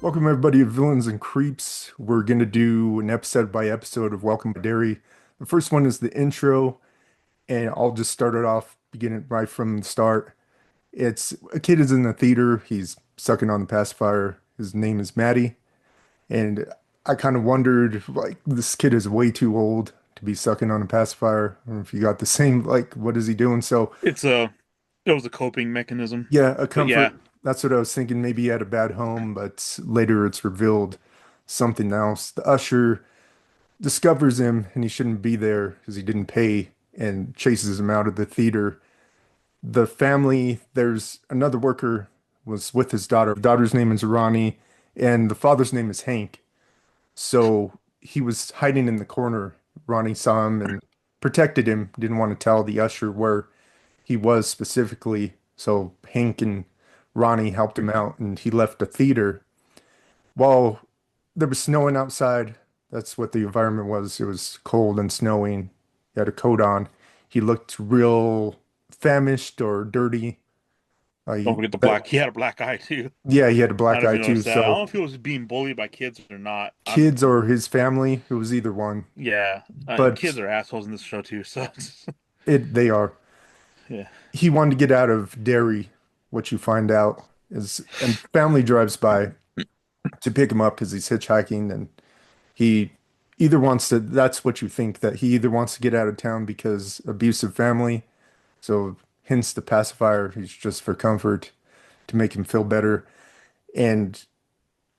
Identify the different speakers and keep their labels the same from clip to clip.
Speaker 1: Welcome everybody to Villains and Creeps. We're gonna do an episode by episode of Welcome to Derry. The first one is the intro, and I'll just start it off, beginning right from the start. It's a kid is in the theater. He's sucking on the pacifier. His name is Maddie, and I kind of wondered, like, this kid is way too old to be sucking on a pacifier. I don't know if you got the same, like, what is he doing? So,
Speaker 2: It's a it was a coping mechanism.
Speaker 1: yeah, a
Speaker 2: But yeah,
Speaker 1: comfort. That's what I was thinking. Maybe he had a bad home, but later it's revealed something else. The usher discovers him and he shouldn't be there because he didn't pay and chases him out of the theater. The family, there's another worker was with his daughter. The daughter's name is Ronnie and the father's name is Hank. So he was hiding in the corner. Ronnie saw him and protected him, didn't want to tell the usher where he was specifically. So Hank and Ronnie helped him out and he left the theater. While there was snowing outside, that's what the environment was. It was cold and snowing. He had a coat on. He looked real famished or dirty.
Speaker 2: don't
Speaker 1: He,
Speaker 2: forget the black. He had a black eye too.
Speaker 1: yeah, he had a
Speaker 2: I
Speaker 1: black
Speaker 2: don't know if
Speaker 1: eye
Speaker 2: you
Speaker 1: too.
Speaker 2: noticed that. I don't
Speaker 1: So
Speaker 2: know if he was being bullied by kids or not.
Speaker 1: kids or his family, it was either one.
Speaker 2: Yeah,
Speaker 1: But
Speaker 2: kids are assholes in this show too. So
Speaker 1: they are.
Speaker 2: yeah,
Speaker 1: He wanted to get out of Derry. What you find out is, and family drives by to pick him up because he's hitchhiking, and he either wants to, that's what you think, that he either wants to get out of town because abusive family, so hence the pacifier, he's just for comfort to make him feel better. And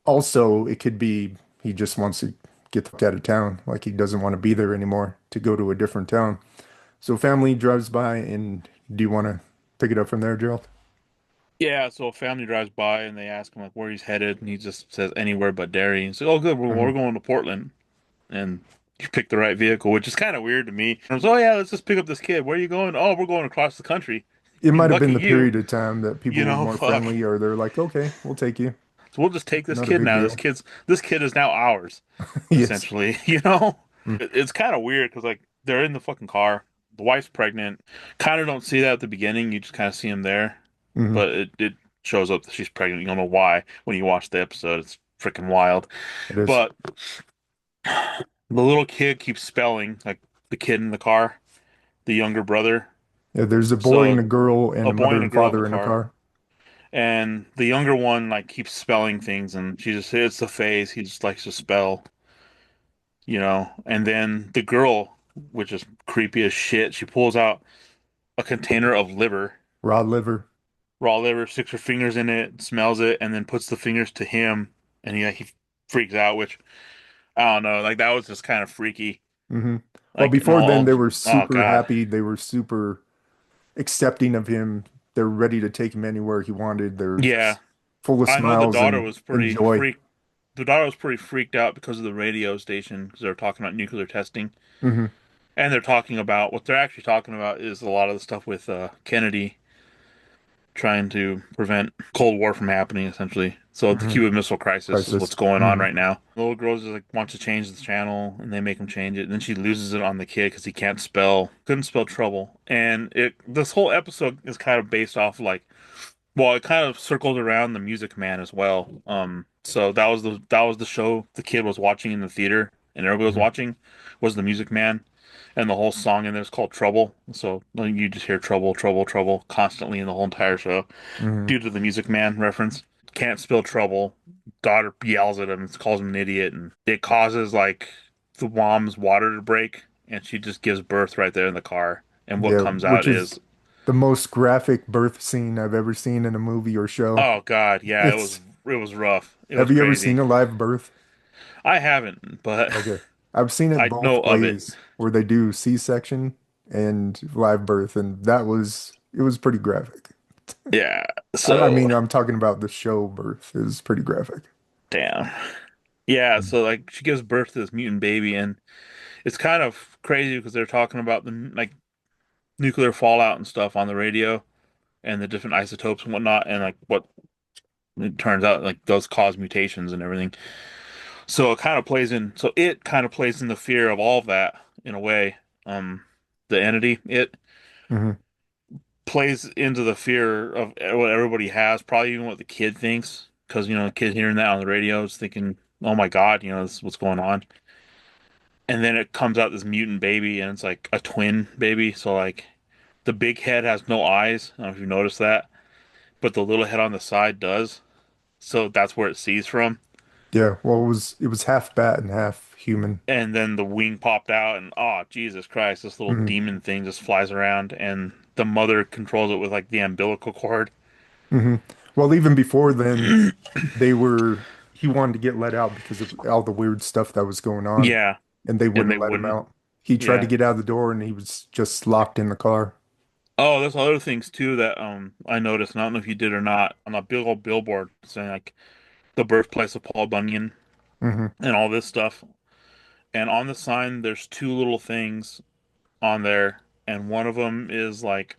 Speaker 1: also it could be he just wants to get the fuck out of town, like he doesn't want to be there anymore, to go to a different town. So family drives by, and do you want to pick it up from there, Gerald?
Speaker 2: yeah. So a family drives by and they ask him like where he's headed, and he just says anywhere but Derry. He's like, "Oh, good, we're
Speaker 1: Mhm.
Speaker 2: going to Portland." And you picked the right vehicle, which is kind of weird to me. I was, oh yeah, let's just pick up this kid. Where are you going? Oh, we're going across the country.
Speaker 1: It might have
Speaker 2: Lucky
Speaker 1: been the
Speaker 2: you,
Speaker 1: period of time that people were more
Speaker 2: fuck.
Speaker 1: friendly, or they're like, okay, we'll take you.
Speaker 2: So we'll just take this
Speaker 1: Not a
Speaker 2: kid
Speaker 1: big
Speaker 2: now.
Speaker 1: deal.
Speaker 2: This kid is now ours,
Speaker 1: Yes.
Speaker 2: essentially.
Speaker 1: Mm.
Speaker 2: It's kind of weird because like they're in the fucking car. The wife's pregnant. Kind of don't see that at the beginning. You just kind of see him there,
Speaker 1: Hmm.
Speaker 2: but it shows up that she's pregnant. You don't know why when you watch the episode. It's freaking wild.
Speaker 1: It is.
Speaker 2: But the little kid keeps spelling like the kid in the car, the younger brother.
Speaker 1: Yeah, there's a boy and
Speaker 2: So
Speaker 1: a girl and
Speaker 2: a
Speaker 1: a
Speaker 2: boy
Speaker 1: mother
Speaker 2: and a
Speaker 1: and
Speaker 2: girl in the
Speaker 1: father in a
Speaker 2: car.
Speaker 1: car.
Speaker 2: And the younger one like keeps spelling things, and she just it's the phase. He just likes to spell, And then the girl, which is creepy as shit, she pulls out a container of liver,
Speaker 1: Raw liver.
Speaker 2: raw liver, sticks her fingers in it, smells it, and then puts the fingers to him, and he freaks out. Which I don't know, like that was just kind of freaky.
Speaker 1: Hmm. Well,
Speaker 2: Like,
Speaker 1: before then,
Speaker 2: no,
Speaker 1: they were
Speaker 2: oh
Speaker 1: super
Speaker 2: God,
Speaker 1: happy. They were super accepting of him. They're ready to take him anywhere he wanted. They're
Speaker 2: yeah.
Speaker 1: full of
Speaker 2: I know the
Speaker 1: smiles
Speaker 2: daughter
Speaker 1: and,
Speaker 2: was
Speaker 1: and
Speaker 2: pretty
Speaker 1: joy.
Speaker 2: freaked. The daughter was pretty freaked out because of the radio station because they were talking about nuclear testing.
Speaker 1: Hmm.
Speaker 2: And they're talking about what they're actually talking about is a lot of the stuff with Kennedy trying to prevent Cold War from happening, essentially. So the
Speaker 1: Hmm.
Speaker 2: Cuban Missile Crisis is what's
Speaker 1: Crisis.
Speaker 2: going on
Speaker 1: Hmm.
Speaker 2: right now. The little girl just like wants to change the channel, and they make him change it. And then she loses it on the kid because he can't spell, couldn't spell trouble. And this whole episode is kind of based off like, well, it kind of circled around the Music Man as well. So that was the show the kid was watching in the theater, and everybody was
Speaker 1: Hmm.
Speaker 2: watching, was the Music Man. And the whole song in there is called Trouble. So like, you just hear trouble, trouble, trouble constantly in the whole entire show
Speaker 1: Hmm.
Speaker 2: due to the Music Man reference. Can't spill trouble. Daughter yells at him and calls him an idiot, and it causes like the mom's water to break, and she just gives birth right there in the car. And what
Speaker 1: Yeah,
Speaker 2: comes
Speaker 1: which
Speaker 2: out
Speaker 1: is
Speaker 2: is,
Speaker 1: the most graphic birth scene I've ever seen in a movie or show.
Speaker 2: oh God, yeah,
Speaker 1: It's,
Speaker 2: it was rough. It was
Speaker 1: have you ever
Speaker 2: crazy.
Speaker 1: seen a live birth?
Speaker 2: I haven't, but
Speaker 1: Okay. I've seen it
Speaker 2: I know
Speaker 1: both
Speaker 2: of it.
Speaker 1: ways where they do C-section and live birth, and it was pretty graphic.
Speaker 2: Yeah.
Speaker 1: I
Speaker 2: So
Speaker 1: mean, I'm talking about the show birth is pretty graphic.
Speaker 2: damn. Yeah. So like she gives birth to this mutant baby, and it's kind of crazy because they're talking about the like nuclear fallout and stuff on the radio and the different isotopes and whatnot, and like what it turns out like those cause mutations and everything. So it kind of plays in the fear of all of that in a way. Um, the entity, it.
Speaker 1: Hmm.
Speaker 2: plays into the fear of what everybody has, probably even what the kid thinks, because the kid hearing that on the radio is thinking, "Oh my God, this is what's going on." And then it comes out this mutant baby, and it's like a twin baby. So like the big head has no eyes. I don't know if you noticed that, but the little head on the side does. So that's where it sees from.
Speaker 1: Yeah, well, it was half bat and half human.
Speaker 2: And then the wing popped out, and oh Jesus Christ, this little
Speaker 1: Hmm.
Speaker 2: demon thing just flies around, and the mother controls it with like the umbilical cord.
Speaker 1: Hmm. Well, even before then, he wanted to get let out because of all the weird stuff that was going on,
Speaker 2: Yeah,
Speaker 1: and they
Speaker 2: and they
Speaker 1: wouldn't let him
Speaker 2: wouldn't.
Speaker 1: out. He tried to
Speaker 2: Yeah.
Speaker 1: get out of the door and he was just locked in the car.
Speaker 2: Oh, there's other things too that I noticed, and I don't know if you did or not, on a big old billboard saying like the birthplace of Paul Bunyan
Speaker 1: Hmm.
Speaker 2: and all this stuff. And on the sign, there's two little things on there, and one of them is like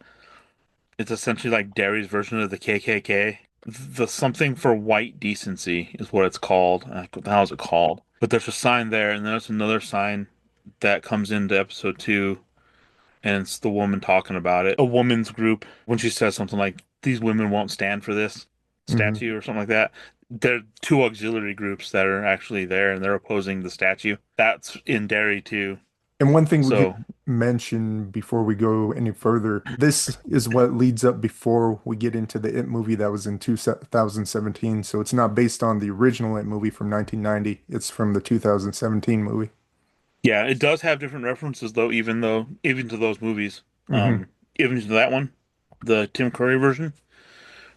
Speaker 2: it's essentially like Derry's version of the KKK. The something for white decency is what it's called. Like, what the hell is it called? But there's a sign there, and there's another sign that comes into episode two, and it's the woman talking about it. A woman's group, when she says something like, "These women won't stand for this
Speaker 1: Hmm.
Speaker 2: statue," or something like that. There are two auxiliary groups that are actually there, and they're opposing the statue. That's in Derry too.
Speaker 1: And one thing we could
Speaker 2: So
Speaker 1: mention before we go any further, this is what leads up before we get into the It movie that was in 2017. So it's not based on the original It movie from 1990. It's from the 2017 movie.
Speaker 2: yeah, it does have different references though, even to those movies.
Speaker 1: Hmm.
Speaker 2: Even to that one, the Tim Curry version,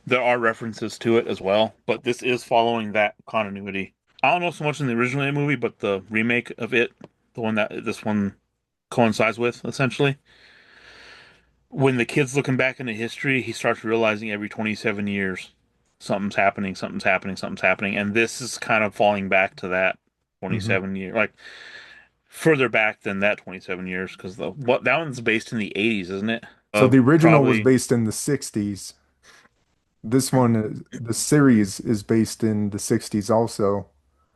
Speaker 2: there are references to it as well, but this is following that continuity. I don't know so much in the original It movie, but the remake of it, the one that this one coincides with, essentially. When the kid's looking back into history, he starts realizing every 27 years something's happening, something's happening, something's happening, and this is kind of falling back to that
Speaker 1: Hmm.
Speaker 2: 27 year, like further back than that 27 years, because the what that one's based in the 80s, isn't it?
Speaker 1: So the original was
Speaker 2: Probably.
Speaker 1: based in the 60s. This one, the series is based in the 60s also.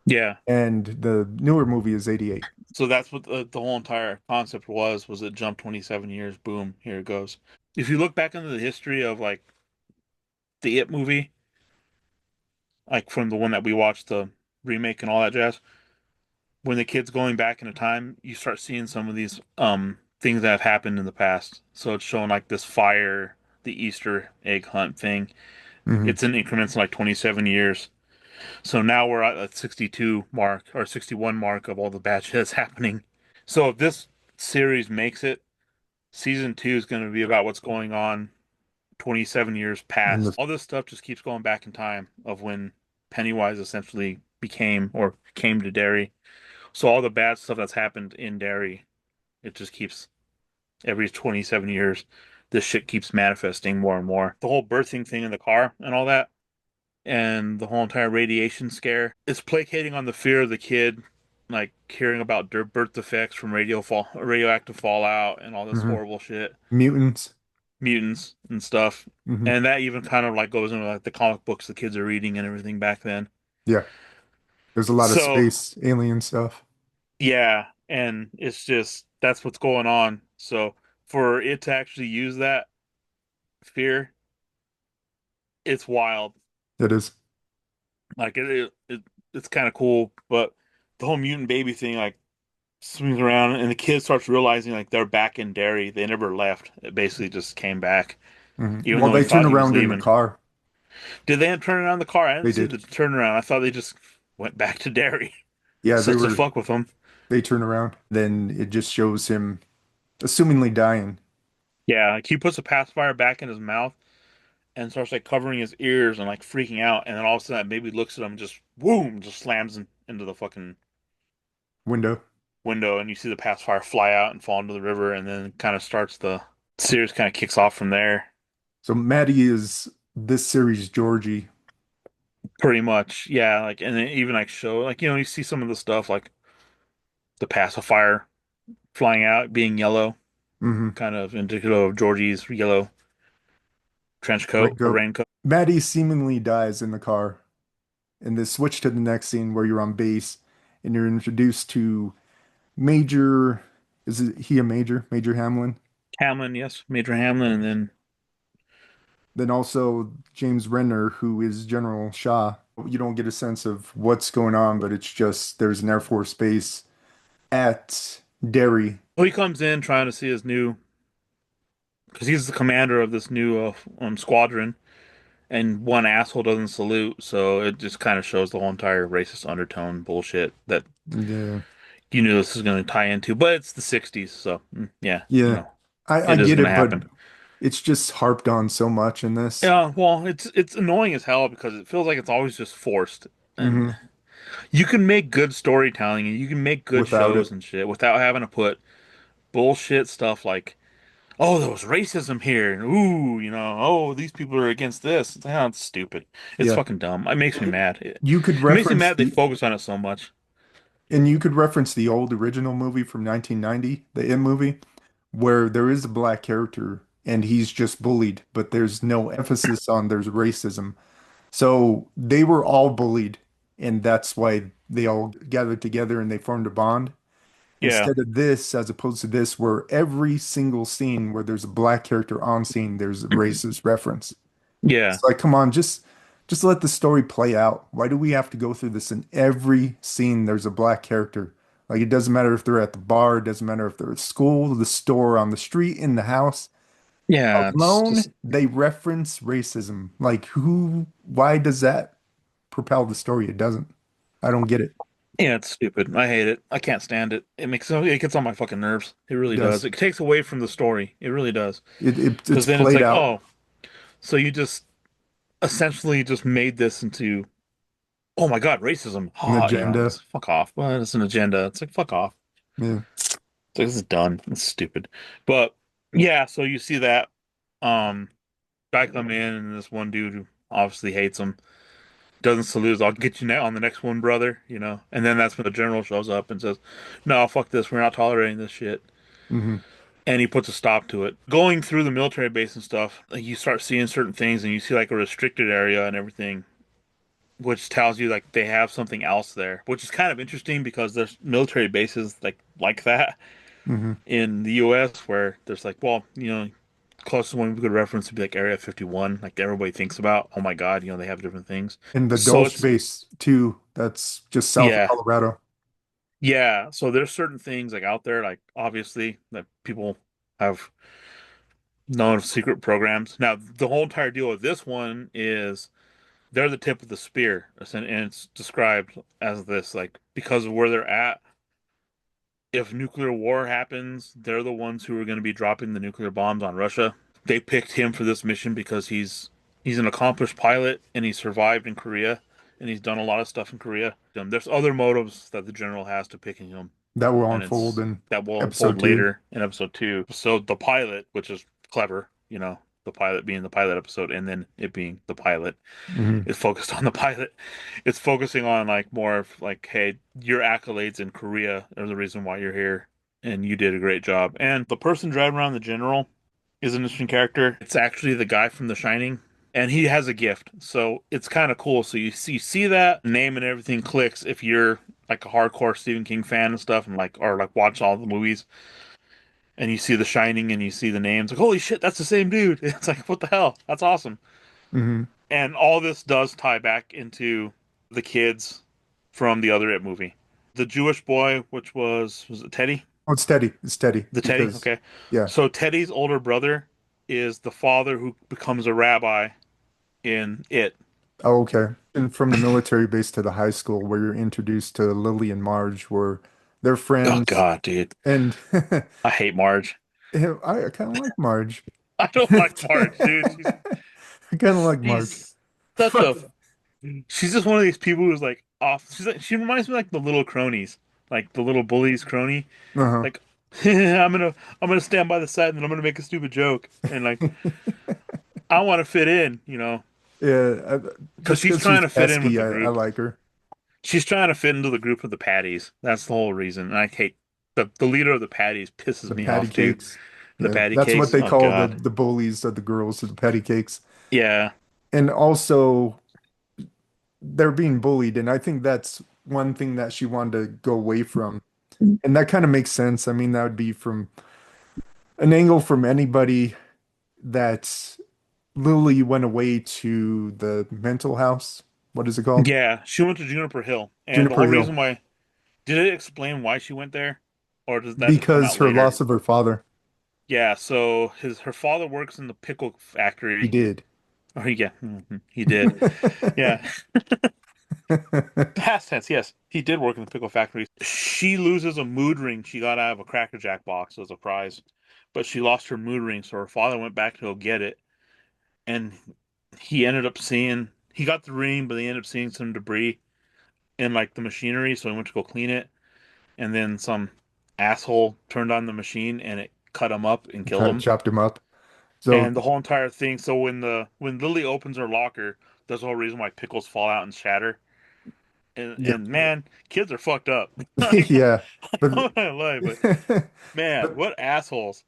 Speaker 2: Yeah.
Speaker 1: And the newer movie is 88.
Speaker 2: So that's what the whole entire concept was it jumped 27 years, boom, here it goes. If you look back into the history of like the It movie, like from the one that we watched, the remake and all that jazz, when the kid's going back into time, you start seeing some of these things that have happened in the past. So it's showing like this fire, the Easter egg hunt thing.
Speaker 1: Hmm.
Speaker 2: It's in increments of like 27 years. So now we're at a 62 mark or 61 mark of all the bad shit that's happening. So if this series makes it, season two is going to be about what's going on 27 years
Speaker 1: And
Speaker 2: past.
Speaker 1: the,
Speaker 2: All this stuff just keeps going back in time of when Pennywise essentially became or came to Derry. So all the bad stuff that's happened in Derry, it just keeps every 27 years, this shit keeps manifesting more and more. The whole birthing thing in the car and all that, and the whole entire radiation scare, it's placating on the fear of the kid, like hearing about birth defects from radioactive fallout and all this
Speaker 1: hmm
Speaker 2: horrible shit,
Speaker 1: Mutants.
Speaker 2: mutants and stuff.
Speaker 1: Hmm.
Speaker 2: And that even kind of like goes into like the comic books the kids are reading and everything back then.
Speaker 1: Yeah, there's a lot of
Speaker 2: So
Speaker 1: space alien stuff.
Speaker 2: yeah, and it's just that's what's going on. So for it to actually use that fear, it's wild.
Speaker 1: It is.
Speaker 2: Like it's kind of cool, but the whole mutant baby thing like swings around, and the kid starts realizing like they're back in Derry. They never left. It basically just came back, even
Speaker 1: Well,
Speaker 2: though he
Speaker 1: they turn
Speaker 2: thought he was
Speaker 1: around in the
Speaker 2: leaving.
Speaker 1: car.
Speaker 2: Did they turn around the car? I didn't
Speaker 1: They
Speaker 2: see
Speaker 1: did.
Speaker 2: the turnaround. I thought they just went back to Derry.
Speaker 1: Yeah,
Speaker 2: So to fuck with them.
Speaker 1: they turn around. Then it just shows him assumingly dying.
Speaker 2: Yeah, like he puts a pacifier back in his mouth and starts like covering his ears and like freaking out, and then all of a sudden that baby looks at him and just boom, just slams into the fucking
Speaker 1: Window.
Speaker 2: window, and you see the pacifier fly out and fall into the river, and then kind of starts the series kind of kicks off from there.
Speaker 1: So Maddie is this series Georgie.
Speaker 2: Pretty much, yeah. Like, and then even like show like you see some of the stuff like the pacifier flying out being yellow,
Speaker 1: Hmm.
Speaker 2: kind of indicative of Georgie's yellow trench coat or
Speaker 1: Raincoat.
Speaker 2: raincoat.
Speaker 1: Maddie seemingly dies in the car. And then switch to the next scene where you're on base and you're introduced to Major. Is it he a Major? Major Hamlin?
Speaker 2: Hamlin, yes, Major Hamlin, and then
Speaker 1: Then also James Renner, who is General Shah. You don't get a sense of what's going on, but it's just there's an Air Force base at Derry.
Speaker 2: Well, he comes in trying to see his new, because he's the commander of this new squadron, and one asshole doesn't salute, so it just kind of shows the whole entire racist undertone bullshit that
Speaker 1: Yeah.
Speaker 2: you knew this was going to tie into. But it's the '60s, so yeah,
Speaker 1: Yeah. I
Speaker 2: it is
Speaker 1: get
Speaker 2: going to
Speaker 1: it, but
Speaker 2: happen.
Speaker 1: it's just harped on so much in this.
Speaker 2: Yeah, well, it's annoying as hell because it feels like it's always just forced. And
Speaker 1: Hmm.
Speaker 2: you can make good storytelling and you can make good
Speaker 1: Without it.
Speaker 2: shows and shit without having to put bullshit stuff like, oh, there was racism here. And ooh, oh, these people are against this. It's stupid. It's
Speaker 1: Yeah.
Speaker 2: fucking dumb. It makes me mad. It,
Speaker 1: You could
Speaker 2: it makes me
Speaker 1: reference
Speaker 2: mad they
Speaker 1: the
Speaker 2: focus on it so much.
Speaker 1: and you could reference the old original movie from 1990, the It movie, where there is a black character and he's just bullied, but there's no emphasis on there's racism. So they were all bullied, and that's why they all gathered together and they formed a bond.
Speaker 2: Yeah.
Speaker 1: Instead of this, as opposed to this, where every single scene where there's a black character on scene, there's a racist reference.
Speaker 2: Yeah.
Speaker 1: It's like, come on, just let the story play out. Why do we have to go through this in every scene there's a black character? Like it doesn't matter if they're at the bar, it doesn't matter if they're at school, the store, on the street, in the house.
Speaker 2: Yeah, it's
Speaker 1: Alone,
Speaker 2: just
Speaker 1: they reference racism. Like why does that propel the story? It doesn't. I don't get it.
Speaker 2: yeah, it's stupid. I hate it. I can't stand it. It gets on my fucking nerves. It
Speaker 1: It
Speaker 2: really does.
Speaker 1: does.
Speaker 2: It takes away from the story. It really does.
Speaker 1: It's
Speaker 2: Because then it's
Speaker 1: played
Speaker 2: like,
Speaker 1: out
Speaker 2: oh, so you just essentially just made this into, oh my God, racism.
Speaker 1: an
Speaker 2: Ha,
Speaker 1: agenda.
Speaker 2: it's fuck off. Well, it's an agenda. It's like fuck off.
Speaker 1: Yeah.
Speaker 2: It's like, this is done. It's stupid. But yeah, so you see that um guy come in and this one dude who obviously hates him doesn't salute. I'll get you now on the next one, brother. And then that's when the general shows up and says, "No, fuck this. We're not tolerating this shit."
Speaker 1: Hmm.
Speaker 2: And he puts a stop to it. Going through the military base and stuff, like you start seeing certain things, and you see like a restricted area and everything, which tells you like they have something else there, which is kind of interesting because there's military bases like that
Speaker 1: Hmm.
Speaker 2: in the U.S. where there's like, well, closest one we could reference would be like Area 51, like everybody thinks about. Oh my God, they have different things.
Speaker 1: And the
Speaker 2: So
Speaker 1: Dulce
Speaker 2: it's
Speaker 1: base too. That's just south of
Speaker 2: yeah,
Speaker 1: Colorado.
Speaker 2: yeah. So there's certain things like out there, like obviously that people have known of secret programs. Now, the whole entire deal with this one is they're the tip of the spear, and it's described as this, like because of where they're at. If nuclear war happens, they're the ones who are going to be dropping the nuclear bombs on Russia. They picked him for this mission because he's an accomplished pilot and he survived in Korea and he's done a lot of stuff in Korea. There's other motives that the general has to picking him,
Speaker 1: That will
Speaker 2: and
Speaker 1: unfold
Speaker 2: it's
Speaker 1: in
Speaker 2: that will unfold
Speaker 1: episode two.
Speaker 2: later in episode two. So the pilot, which is clever, the pilot being the pilot episode and then it being the pilot,
Speaker 1: Hmm.
Speaker 2: is focused on the pilot. It's focusing on like more of like, hey, your accolades in Korea are the reason why you're here, and you did a great job. And the person driving around the general is an interesting character. It's actually the guy from The Shining, and he has a gift, so it's kind of cool. So you see that name and everything clicks if you're like a hardcore Stephen King fan and stuff, and like or like watch all the movies. And you see The Shining and you see the names, like, holy shit, that's the same dude. It's like, what the hell? That's awesome.
Speaker 1: Hmm.
Speaker 2: And all this does tie back into the kids from the other It movie. The Jewish boy, which was it Teddy?
Speaker 1: Oh, it's steady. It's steady
Speaker 2: The Teddy?
Speaker 1: because,
Speaker 2: Okay.
Speaker 1: yeah.
Speaker 2: So Teddy's older brother is the father who becomes a rabbi in It.
Speaker 1: Oh, okay. And from the military base to the high school, where you're introduced to Lily and Marge, where they're
Speaker 2: Oh
Speaker 1: friends,
Speaker 2: God, dude.
Speaker 1: and
Speaker 2: I hate Marge.
Speaker 1: I kind of like Marge.
Speaker 2: I don't like Marge, dude. She's
Speaker 1: I kind of like Marge.
Speaker 2: she's such a she's just one of these people who's like off. She reminds me like the little cronies, like the little bullies crony.
Speaker 1: Uh-huh.
Speaker 2: Like I'm gonna stand by the side and then I'm gonna make a stupid joke and like I want to fit in,
Speaker 1: Yeah,
Speaker 2: because
Speaker 1: just
Speaker 2: she's
Speaker 1: because
Speaker 2: trying
Speaker 1: she's
Speaker 2: to fit in with
Speaker 1: pesky,
Speaker 2: the
Speaker 1: I
Speaker 2: group.
Speaker 1: like her.
Speaker 2: She's trying to fit into the group of the Patties. That's the whole reason. And I hate the leader of the Patties pisses
Speaker 1: The
Speaker 2: me
Speaker 1: patty
Speaker 2: off too.
Speaker 1: cakes.
Speaker 2: The
Speaker 1: Yeah,
Speaker 2: Patty
Speaker 1: that's what
Speaker 2: Cakes.
Speaker 1: they
Speaker 2: Oh
Speaker 1: call the
Speaker 2: God.
Speaker 1: the bullies of the girls, the patty cakes.
Speaker 2: Yeah.
Speaker 1: And also, they're being bullied, and I think that's one thing that she wanted to go away from. And that kind of makes sense. I mean, that would be from an angle from anybody that Lily went away to the mental house. What is it called?
Speaker 2: Yeah, she went to Juniper Hill, and the
Speaker 1: Juniper
Speaker 2: whole
Speaker 1: Hill.
Speaker 2: reason why did it explain why she went there, or does that just come
Speaker 1: Because
Speaker 2: out
Speaker 1: her
Speaker 2: later?
Speaker 1: loss of her father.
Speaker 2: Yeah, so his her father works in the pickle
Speaker 1: He
Speaker 2: factory.
Speaker 1: did.
Speaker 2: Oh yeah, he did. Yeah, past tense. Yes, he did work in the pickle factory. She loses a mood ring she got out of a Cracker Jack box as a prize, but she lost her mood ring, so her father went back to go get it, and he ended up seeing he got the ring, but he ended up seeing some debris in like the machinery, so he went to go clean it, and then some asshole turned on the machine and it cut him up and killed
Speaker 1: Kind of
Speaker 2: him.
Speaker 1: chopped him up. So,
Speaker 2: And the whole entire thing. So when Lily opens her locker, that's the whole reason why pickles fall out and shatter. And
Speaker 1: yeah.
Speaker 2: man, kids are fucked up. Like,
Speaker 1: Yeah.
Speaker 2: I'm
Speaker 1: But
Speaker 2: not gonna lie, but man,
Speaker 1: but
Speaker 2: what assholes.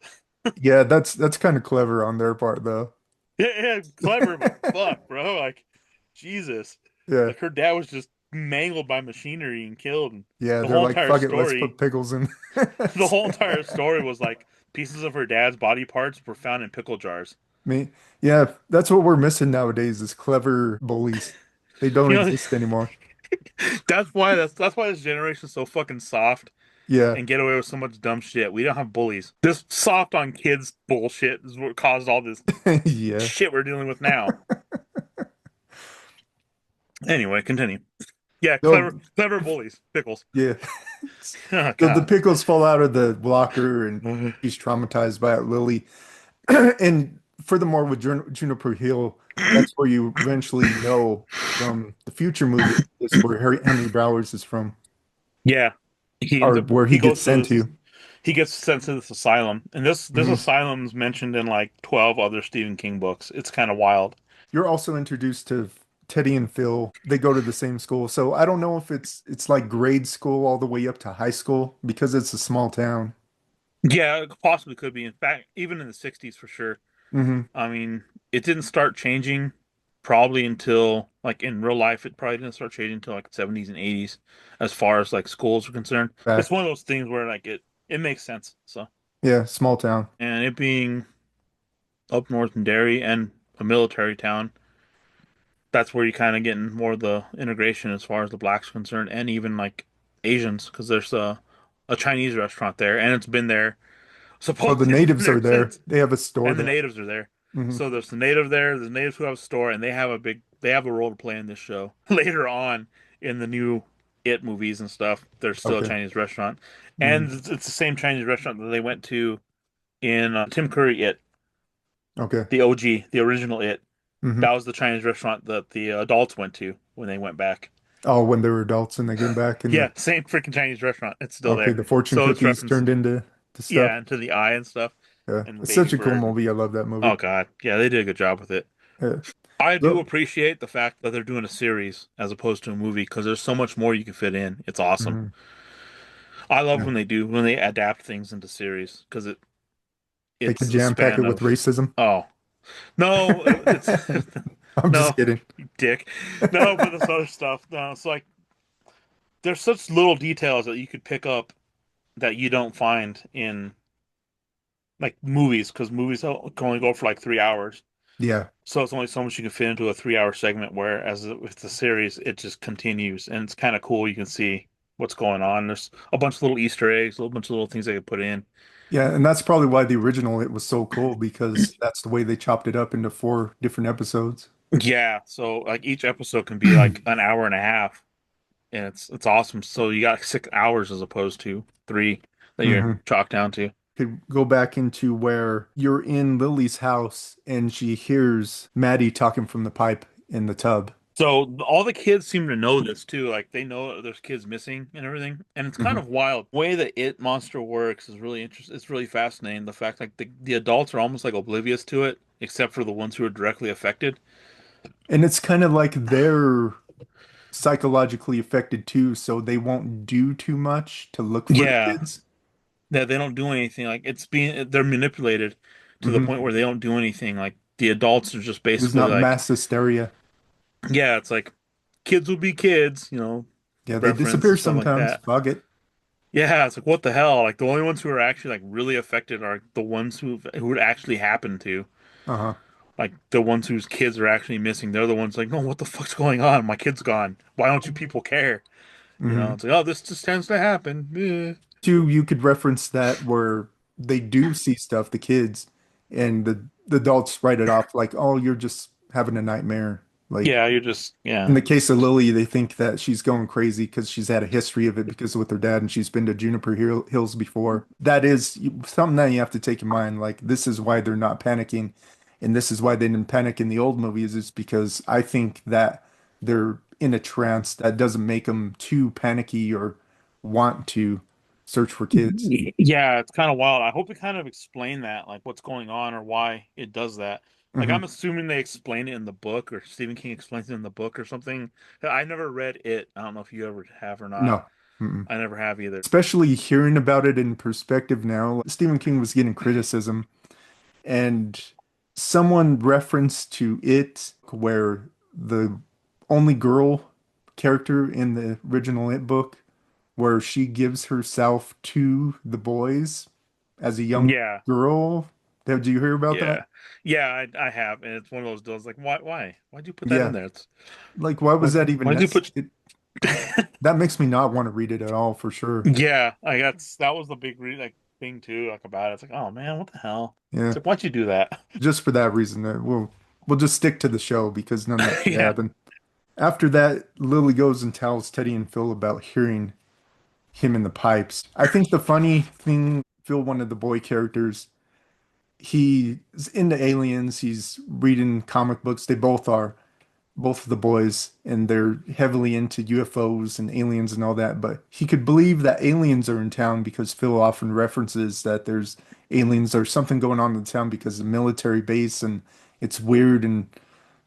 Speaker 1: yeah, that's kind of clever on their part though.
Speaker 2: Yeah, yeah, clever, but fuck, bro. Like, Jesus.
Speaker 1: Yeah.
Speaker 2: Like her dad was just mangled by machinery and killed. And
Speaker 1: Yeah,
Speaker 2: the
Speaker 1: they're
Speaker 2: whole
Speaker 1: like,
Speaker 2: entire
Speaker 1: fuck it, let's
Speaker 2: story,
Speaker 1: put pickles in.
Speaker 2: the whole entire story was like pieces of her dad's body parts were found in pickle jars.
Speaker 1: Me, yeah, that's what we're missing nowadays is clever bullies. They don't
Speaker 2: You know,
Speaker 1: exist anymore.
Speaker 2: that's why this generation's so fucking soft
Speaker 1: Yeah.
Speaker 2: and get away with so much dumb shit. We don't have bullies. This soft on kids bullshit is what caused all this
Speaker 1: Yeah.
Speaker 2: shit we're dealing with now. Anyway, continue. Yeah,
Speaker 1: No,
Speaker 2: clever bullies. Pickles.
Speaker 1: yeah.
Speaker 2: Oh
Speaker 1: So the
Speaker 2: God.
Speaker 1: pickles fall out of the locker and he's traumatized by it, Lily. And furthermore, with Juniper Hill, that's where you eventually know from the future movie is where Henry Bowers is from,
Speaker 2: Yeah. He ends
Speaker 1: or
Speaker 2: up
Speaker 1: where he
Speaker 2: he
Speaker 1: gets
Speaker 2: goes to
Speaker 1: sent
Speaker 2: this
Speaker 1: to.
Speaker 2: he gets sent to this asylum. And this
Speaker 1: Mhm.
Speaker 2: asylum's mentioned in like 12 other Stephen King books. It's kind of wild.
Speaker 1: You're also introduced to Teddy and Phil. They go to the same school. So I don't know if it's like grade school all the way up to high school because it's a small town.
Speaker 2: Yeah, it possibly could be. In fact, even in the 60s for sure.
Speaker 1: Hmm.
Speaker 2: I mean, it didn't start changing probably until like in real life, it probably didn't start changing until like 70s and 80s as far as like schools are concerned. It's
Speaker 1: Back.
Speaker 2: one of those things where like it makes sense. So,
Speaker 1: Yeah, small town.
Speaker 2: and it being up north in Derry and a military town, that's where you kind of get more of the integration as far as the blacks are concerned, and even like Asians, because there's a Chinese restaurant there, and it's been there.
Speaker 1: Well, the
Speaker 2: Supposedly, it's been
Speaker 1: natives are
Speaker 2: there
Speaker 1: there.
Speaker 2: since
Speaker 1: They have a store
Speaker 2: and the
Speaker 1: there.
Speaker 2: natives are there.
Speaker 1: Hmm.
Speaker 2: So there's the native there, the natives who have a store, and they have a role to play in this show. Later on in the new It movies and stuff, there's still a
Speaker 1: Okay.
Speaker 2: Chinese restaurant,
Speaker 1: Hmm.
Speaker 2: and it's the same Chinese restaurant that they went to in Tim Curry It,
Speaker 1: Okay.
Speaker 2: the OG, the original It.
Speaker 1: Hmm.
Speaker 2: That was the Chinese restaurant that the adults went to when they went back.
Speaker 1: Oh, when they were adults and they came back and
Speaker 2: Yeah, same freaking Chinese restaurant. It's still
Speaker 1: okay,
Speaker 2: there.
Speaker 1: the fortune
Speaker 2: So it's
Speaker 1: cookies
Speaker 2: referenced,
Speaker 1: turned into the stuff.
Speaker 2: yeah, into the eye and stuff,
Speaker 1: Yeah.
Speaker 2: and the
Speaker 1: It's
Speaker 2: baby
Speaker 1: such a cool
Speaker 2: bird. And,
Speaker 1: movie. I love that
Speaker 2: oh
Speaker 1: movie.
Speaker 2: God, yeah, they did a good job with it.
Speaker 1: Yeah.
Speaker 2: I do
Speaker 1: So,
Speaker 2: appreciate the fact that they're doing a series as opposed to a movie because there's so much more you can fit in. It's awesome.
Speaker 1: mhm.
Speaker 2: I love
Speaker 1: Yeah.
Speaker 2: when they adapt things into series because
Speaker 1: They could
Speaker 2: it's a
Speaker 1: jam pack it
Speaker 2: span
Speaker 1: with
Speaker 2: of
Speaker 1: racism.
Speaker 2: oh no it's
Speaker 1: I'm just
Speaker 2: no
Speaker 1: kidding.
Speaker 2: you dick no but this other stuff no it's like there's such little details that you could pick up that you don't find in like movies because movies can only go for like 3 hours.
Speaker 1: Yeah.
Speaker 2: So it's only so much you can fit into a 3 hour segment, whereas with the series, it just continues, and it's kind of cool. You can see what's going on. There's a bunch of little Easter eggs, a little bunch of little things they could put in.
Speaker 1: Yeah, and that's probably why the original it was so cool because that's the way they chopped it up into four different episodes.
Speaker 2: Yeah, so like each episode can be like an hour and a half, and it's awesome. So you got like 6 hours as opposed to three that you're
Speaker 1: Hmm.
Speaker 2: chalked down to.
Speaker 1: Could go back into where you're in Lily's house and she hears Maddie talking from the pipe in the tub.
Speaker 2: So all the kids seem to know this too. Like they know there's kids missing and everything. And it's kind
Speaker 1: Hmm.
Speaker 2: of wild. The way the it monster works is really interesting. It's really fascinating. The fact like the adults are almost like oblivious to it, except for the ones who are directly affected.
Speaker 1: And it's kind of like they're psychologically affected too, so they won't do too much to look for the
Speaker 2: Yeah.
Speaker 1: kids.
Speaker 2: That they don't do anything. Like it's being they're manipulated to the
Speaker 1: Hmm.
Speaker 2: point where they don't do anything. Like the adults are just
Speaker 1: There's
Speaker 2: basically
Speaker 1: not
Speaker 2: like,
Speaker 1: mass hysteria.
Speaker 2: yeah, it's like kids will be kids,
Speaker 1: Yeah, they
Speaker 2: reference
Speaker 1: disappear
Speaker 2: stuff like
Speaker 1: sometimes.
Speaker 2: that.
Speaker 1: Fuck it.
Speaker 2: Yeah, it's like what the hell? Like the only ones who are actually like really affected are the ones who it actually happened to.
Speaker 1: Uh-huh.
Speaker 2: Like the ones whose kids are actually missing, they're the ones like, no, what the fuck's going on? My kid's gone. Why don't you people care?
Speaker 1: Hmm.
Speaker 2: It's like, oh, this just tends to happen.
Speaker 1: Too, you could reference that where they do see stuff, the kids, and the adults write it off like, oh, you're just having a nightmare. Like
Speaker 2: Yeah, you're just,
Speaker 1: in
Speaker 2: yeah.
Speaker 1: the case of Lily, they think that she's going crazy because she's had a history of it because with her dad and she's been to Hills before. That is something that you have to take in mind. Like this is why they're not panicking, and this is why they didn't panic in the old movies. Is because I think that they're in a trance that doesn't make them too panicky or want to search for kids.
Speaker 2: Yeah, it's kind of wild. I hope it kind of explain that, like what's going on or why it does that. Like
Speaker 1: Hmm.
Speaker 2: I'm assuming they explain it in the book or Stephen King explains it in the book or something. I never read it. I don't know if you ever have or not.
Speaker 1: No. Mm-mm.
Speaker 2: I never have either.
Speaker 1: Especially hearing about it in perspective now, Stephen King was getting criticism and someone referenced to it where the only girl character in the original It book, where she gives herself to the boys as a young
Speaker 2: Yeah,
Speaker 1: girl. Did you hear about that?
Speaker 2: yeah, yeah. I have, and it's one of those deals. Like, why'd you put that in
Speaker 1: Yeah.
Speaker 2: there? It's
Speaker 1: Like, why was that even
Speaker 2: why did you
Speaker 1: necessary?
Speaker 2: put?
Speaker 1: That makes me not want to read it at all for sure.
Speaker 2: Yeah, I got that was the big like thing too, like about it. It's like, oh man, what the hell? It's
Speaker 1: Yeah.
Speaker 2: like, why'd you do that?
Speaker 1: Just for that reason, we'll just stick to the show because none of that should
Speaker 2: Yeah,
Speaker 1: happen. After that, Lily goes and tells Teddy and Phil about hearing him in the pipes. I think the funny thing, Phil, one of the boy characters, he's into aliens. He's reading comic books. They both are, both of the boys, and they're heavily into UFOs and aliens and all that. But he could believe that aliens are in town because Phil often references that there's aliens or something going on in the town because of the military base and it's weird and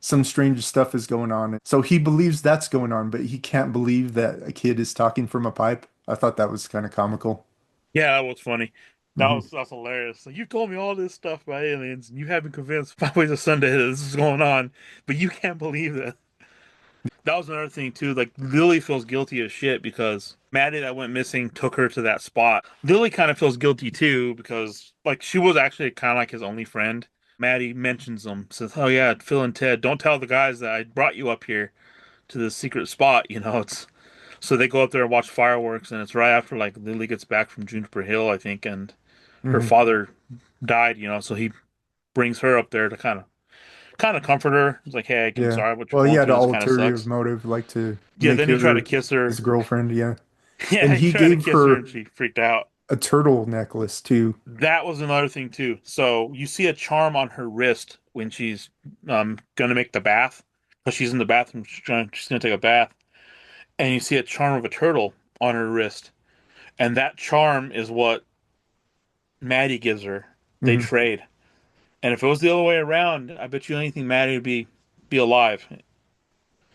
Speaker 1: some strange stuff is going on. So he believes that's going on, but he can't believe that a kid is talking from a pipe. I thought that was kind of comical.
Speaker 2: yeah, that was funny.
Speaker 1: Hmm.
Speaker 2: That's hilarious. Like, you told me all this stuff about aliens, and you have me convinced 5 ways of Sunday that this is going on, but you can't believe that. That was another thing too. Like Lily feels guilty as shit because Maddie that went missing took her to that spot. Lily kind of feels guilty too because like she was actually kind of like his only friend. Maddie mentions them, says, "Oh yeah, Phil and Ted, don't tell the guys that I brought you up here to this secret spot." It's so they go up there and watch fireworks, and it's right after like Lily gets back from Juniper Hill, I think, and her
Speaker 1: Hmm.
Speaker 2: father died. So he brings her up there to kind of comfort her. He's like, "Hey, I'm
Speaker 1: Yeah.
Speaker 2: sorry what you're
Speaker 1: Well, he
Speaker 2: going
Speaker 1: had an
Speaker 2: through. This kind of
Speaker 1: ulterior
Speaker 2: sucks."
Speaker 1: motive, like to
Speaker 2: Yeah,
Speaker 1: make
Speaker 2: then he tried to
Speaker 1: her
Speaker 2: kiss
Speaker 1: his
Speaker 2: her.
Speaker 1: girlfriend. Yeah.
Speaker 2: Yeah,
Speaker 1: And
Speaker 2: he
Speaker 1: he
Speaker 2: tried to
Speaker 1: gave
Speaker 2: kiss her and
Speaker 1: her
Speaker 2: she freaked out.
Speaker 1: a turtle necklace too.
Speaker 2: That was another thing too. So you see a charm on her wrist when she's gonna make the bath because she's in the bathroom. She's gonna take a bath, and you see a charm of a turtle on her wrist, and that charm is what Maddie gives her. They
Speaker 1: Hmm.
Speaker 2: trade, and if it was the other way around, I bet you anything Maddie would be alive.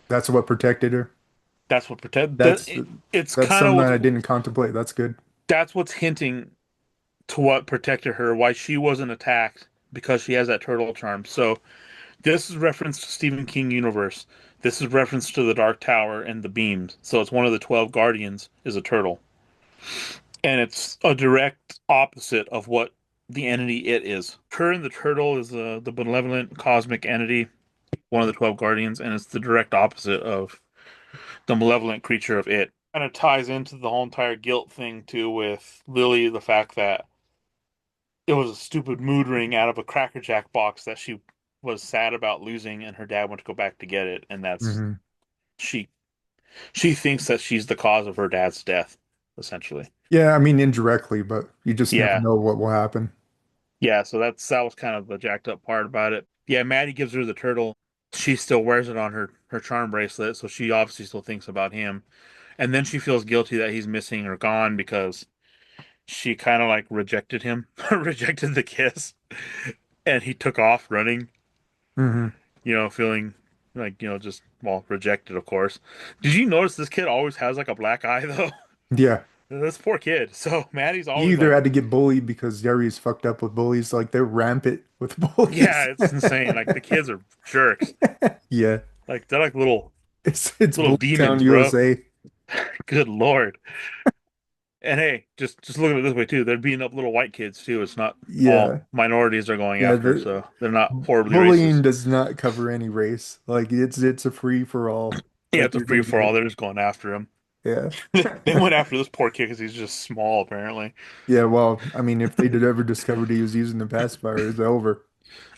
Speaker 1: That's what protected her.
Speaker 2: That's what protect.
Speaker 1: That's
Speaker 2: It's
Speaker 1: that's
Speaker 2: kind of
Speaker 1: something that
Speaker 2: what
Speaker 1: I didn't contemplate. That's good.
Speaker 2: that's what's hinting to what protected her, why she wasn't attacked because she has that turtle charm. So this is reference to Stephen King universe. This is reference to the Dark Tower and the beams. So it's one of the 12 guardians is a turtle. And it's a direct opposite of what the entity it is. Her and the turtle is the benevolent cosmic entity, one of the 12 guardians, and it's the direct opposite of the malevolent creature of it. Kind of ties into the whole entire guilt thing too with Lily, the fact that it was a stupid mood ring out of a Cracker Jack box that she was sad about losing, and her dad went to go back to get it, and that's
Speaker 1: Hmm.
Speaker 2: she she thinks that she's the cause of her dad's death, essentially.
Speaker 1: Yeah, I mean indirectly, but you just never
Speaker 2: Yeah,
Speaker 1: know what will happen.
Speaker 2: yeah. So that was kind of the jacked up part about it. Yeah, Maddie gives her the turtle. She still wears it on her charm bracelet, so she obviously still thinks about him. And then she feels guilty that he's missing or gone because she kind of like rejected him, rejected the kiss, and he took off running.
Speaker 1: Hmm.
Speaker 2: Feeling like, just, well, rejected, of course. Did you notice this kid always has like a black eye, though?
Speaker 1: Yeah.
Speaker 2: This poor kid. So Maddie's
Speaker 1: He
Speaker 2: always
Speaker 1: either
Speaker 2: like,
Speaker 1: had to get bullied because Derry's fucked up with bullies, like they're rampant with
Speaker 2: yeah,
Speaker 1: bullies.
Speaker 2: it's insane. Like the kids are jerks.
Speaker 1: Yeah.
Speaker 2: Like they're like little
Speaker 1: It's
Speaker 2: little
Speaker 1: Bully Town,
Speaker 2: demons, bro.
Speaker 1: USA.
Speaker 2: Good Lord. And hey, just look at it this way too. They're beating up little white kids too. It's not all
Speaker 1: Yeah.
Speaker 2: minorities they're going
Speaker 1: Yeah,
Speaker 2: after,
Speaker 1: the
Speaker 2: so they're not horribly
Speaker 1: bullying
Speaker 2: racist.
Speaker 1: does not cover any race. Like it's a free for all.
Speaker 2: Yeah,
Speaker 1: Like
Speaker 2: it's a
Speaker 1: you're
Speaker 2: free
Speaker 1: gonna
Speaker 2: for
Speaker 1: get
Speaker 2: all. They're just going after him.
Speaker 1: yeah.
Speaker 2: They went after this poor kid because he's just small, apparently.
Speaker 1: Yeah, well, I mean, if they did ever discovered he was using the pacifier, it's over.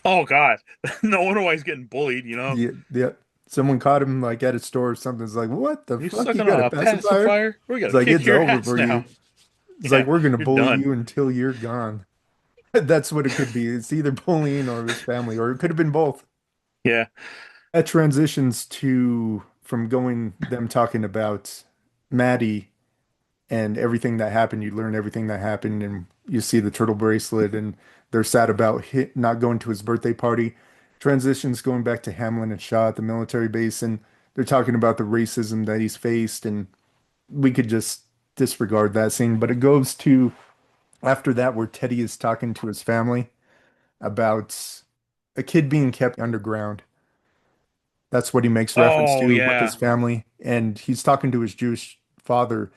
Speaker 2: Oh God, no wonder why he's getting bullied. You know,
Speaker 1: Yeah, yeah. Someone caught him like at a store or something. It's like, what the
Speaker 2: you're
Speaker 1: fuck? You
Speaker 2: sucking
Speaker 1: got
Speaker 2: on
Speaker 1: a
Speaker 2: a
Speaker 1: pacifier?
Speaker 2: pacifier. We're
Speaker 1: It's
Speaker 2: gonna
Speaker 1: like
Speaker 2: kick
Speaker 1: it's
Speaker 2: your
Speaker 1: over
Speaker 2: ass
Speaker 1: for you.
Speaker 2: now.
Speaker 1: It's like
Speaker 2: Yeah,
Speaker 1: we're gonna
Speaker 2: you're
Speaker 1: bully
Speaker 2: done.
Speaker 1: you until you're gone. That's what it could be. It's either bullying or his family, or it could have been both.
Speaker 2: Yeah.
Speaker 1: That transitions to from going them talking about Maddie and everything that happened. You learn everything that happened, and you see the turtle bracelet, and they're sad about not going to his birthday party. Transitions going back to Hamlin and Shaw at the military base, and they're talking about the racism that he's faced, and we could just disregard that scene. But it goes to after that where Teddy is talking to his family about a kid being kept underground. That's what he makes reference
Speaker 2: Oh
Speaker 1: to with his
Speaker 2: yeah.
Speaker 1: family. And he's talking to his Jewish father,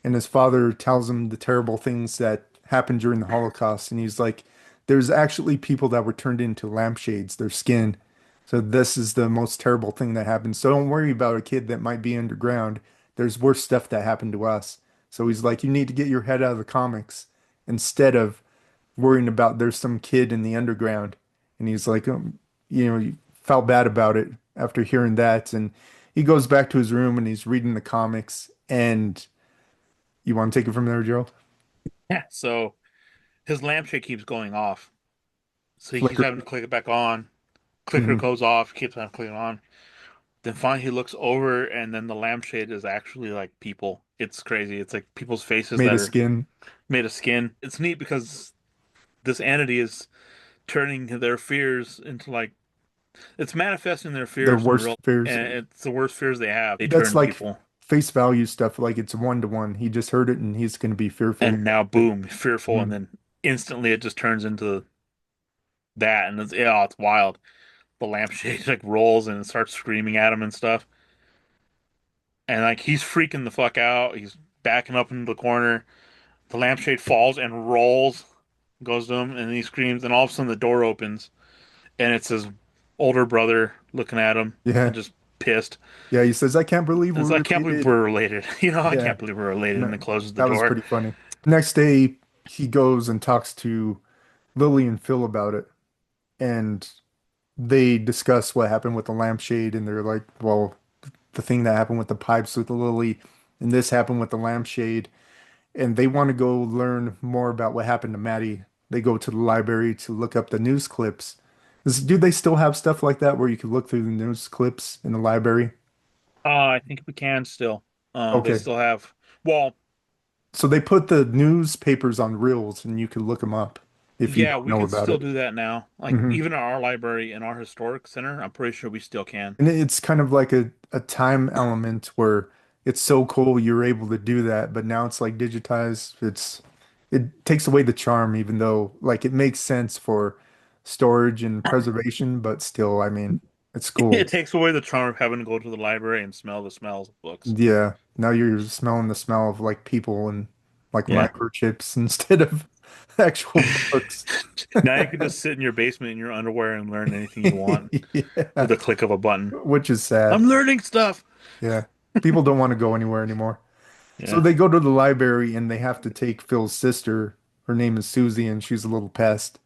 Speaker 1: and his father tells him the terrible things that happened during the Holocaust. And he's like, there's actually people that were turned into lampshades, their skin. So this is the most terrible thing that happened. So don't worry about a kid that might be underground. There's worse stuff that happened to us. So he's like, you need to get your head out of the comics instead of worrying about there's some kid in the underground. And he's like, he felt bad about it after hearing that. And he goes back to his room and he's reading the comics. And you want to take it from there, Gerald?
Speaker 2: Yeah. So his lampshade keeps going off, so he keeps
Speaker 1: Flicker.
Speaker 2: having to click it back on. Clicker
Speaker 1: Hmm.
Speaker 2: goes off, keeps on clicking on. Then finally he looks over, and then the lampshade is actually like people. It's crazy. It's like people's faces
Speaker 1: Made
Speaker 2: that
Speaker 1: of
Speaker 2: are
Speaker 1: skin.
Speaker 2: made of skin. It's neat because this entity is turning their fears into like it's manifesting their
Speaker 1: Their
Speaker 2: fears in
Speaker 1: worst
Speaker 2: real,
Speaker 1: fears.
Speaker 2: and it's the worst fears they have. They
Speaker 1: That's
Speaker 2: turn
Speaker 1: like
Speaker 2: people,
Speaker 1: face value stuff. Like it's one to one. He just heard it and he's going to be fearful.
Speaker 2: and now boom, fearful, and
Speaker 1: Mhm.
Speaker 2: then instantly it just turns into that, and it's yeah, it's wild. The lampshade like rolls and starts screaming at him and stuff, and like he's freaking the fuck out. He's backing up into the corner. The lampshade falls and rolls, goes to him, and he screams. And all of a sudden, the door opens, and it's his older brother looking at him and
Speaker 1: Yeah.
Speaker 2: just pissed.
Speaker 1: Yeah. He says, I can't believe
Speaker 2: And it's
Speaker 1: we're
Speaker 2: like, I can't believe
Speaker 1: related.
Speaker 2: we're related. You know, I
Speaker 1: Yeah.
Speaker 2: can't believe we're related. And
Speaker 1: No,
Speaker 2: then closes the
Speaker 1: that was
Speaker 2: door.
Speaker 1: pretty funny. Next day, he goes and talks to Lily and Phil about it. And they discuss what happened with the lampshade. And they're like, well, the thing that happened with the pipes with the Lily, and this happened with the lampshade. And they want to go learn more about what happened to Maddie. They go to the library to look up the news clips. Do they still have stuff like that where you can look through the news clips in the library?
Speaker 2: I think we can still. They
Speaker 1: Okay.
Speaker 2: still have. Well,
Speaker 1: So they put the newspapers on reels and you can look them up if you
Speaker 2: yeah,
Speaker 1: don't
Speaker 2: we
Speaker 1: know
Speaker 2: can
Speaker 1: about
Speaker 2: still
Speaker 1: it.
Speaker 2: do that now. Like
Speaker 1: Hmm.
Speaker 2: even in our library in our historic center, I'm pretty sure we still can.
Speaker 1: And it's kind of like a time element where it's so cool you're able to do that, but now it's like digitized. It takes away the charm, even though like it makes sense for storage and preservation, but still, I mean, it's
Speaker 2: It
Speaker 1: cool.
Speaker 2: takes away the charm of having to go to the library and smell the smells of books.
Speaker 1: Yeah, now you're smelling the smell of like people and like
Speaker 2: Yeah.
Speaker 1: microchips instead of actual books.
Speaker 2: Now you can just sit in your basement in your underwear and learn anything you want with
Speaker 1: Yeah,
Speaker 2: a click of a button.
Speaker 1: which is sad.
Speaker 2: I'm learning stuff.
Speaker 1: Yeah, people don't want to go anywhere anymore. So
Speaker 2: Yeah.
Speaker 1: they go to the library and they have to take Phil's sister. Her name is Susie, and she's a little pest,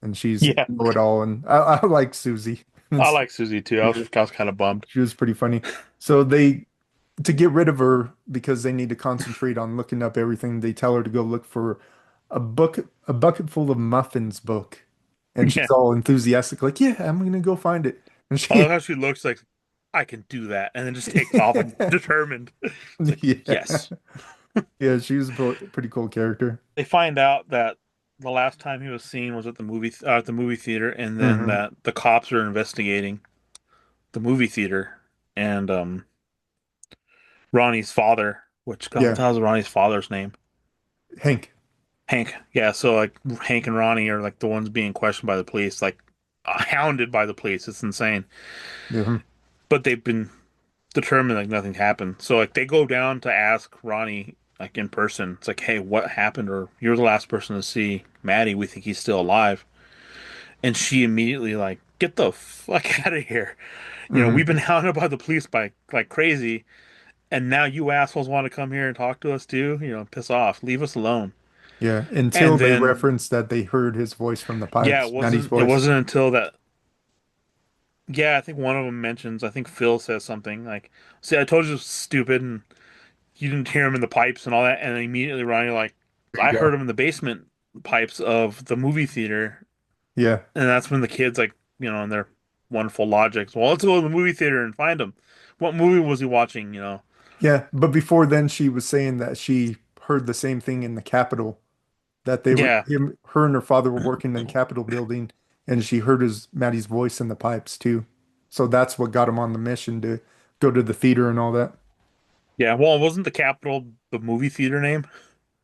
Speaker 1: and she's
Speaker 2: Yeah.
Speaker 1: know-it-all. And I like Susie.
Speaker 2: I
Speaker 1: It's,
Speaker 2: like Susie too.
Speaker 1: yeah,
Speaker 2: I was kind of bummed.
Speaker 1: she was pretty funny. So they, to get rid of her, because they need to concentrate on looking up everything, they tell her to go look for a bucket full of muffins book. And
Speaker 2: Yeah.
Speaker 1: she's all enthusiastic, like, yeah, I'm gonna go find it. And
Speaker 2: I love
Speaker 1: she,
Speaker 2: how she looks like I can do that and then just takes off like determined. It's like,
Speaker 1: yeah,
Speaker 2: yes.
Speaker 1: yeah, she was a pretty cool character.
Speaker 2: They find out that the last time he was seen was at the movie theater, and then
Speaker 1: Hmm.
Speaker 2: that the cops are investigating the movie theater, and Ronnie's father, which God, what
Speaker 1: Yeah,
Speaker 2: the hell's Ronnie's father's name?
Speaker 1: Hank.
Speaker 2: Hank. Yeah, so like Hank and Ronnie are like the ones being questioned by the police, like hounded by the police. It's insane.
Speaker 1: Yeah.
Speaker 2: But they've been determined like nothing happened. So like they go down to ask Ronnie like in person. It's like, hey, what happened? Or you're the last person to see Maddie. We think he's still alive. And she immediately like, get the fuck out of here. You know,
Speaker 1: Hmm.
Speaker 2: we've been hounded by the police by like crazy, and now you assholes want to come here and talk to us too. You know, piss off, leave us alone.
Speaker 1: Yeah, until
Speaker 2: And
Speaker 1: they
Speaker 2: then,
Speaker 1: referenced that they heard his voice from the
Speaker 2: yeah,
Speaker 1: pipes, Maddie's
Speaker 2: it
Speaker 1: voice.
Speaker 2: wasn't until that. Yeah, I think one of them mentions. I think Phil says something like, "See, I told you it was stupid, and you didn't hear him in the pipes and all that." And then immediately Ronnie like,
Speaker 1: There you
Speaker 2: "I heard
Speaker 1: go.
Speaker 2: him in the basement pipes of the movie theater,"
Speaker 1: Yeah.
Speaker 2: and that's when the kids like, you know, in their wonderful logic, well, let's go to the movie theater and find him. What movie was he watching? You know?
Speaker 1: Yeah, but before then she was saying that she heard the same thing in the Capitol, that they were
Speaker 2: Yeah,
Speaker 1: her and her father were working in the Capitol building and she heard his Maddie's voice in the pipes too. So that's what got him on the mission to go to the theater and all that.
Speaker 2: yeah. Well, wasn't the Capitol the movie theater name?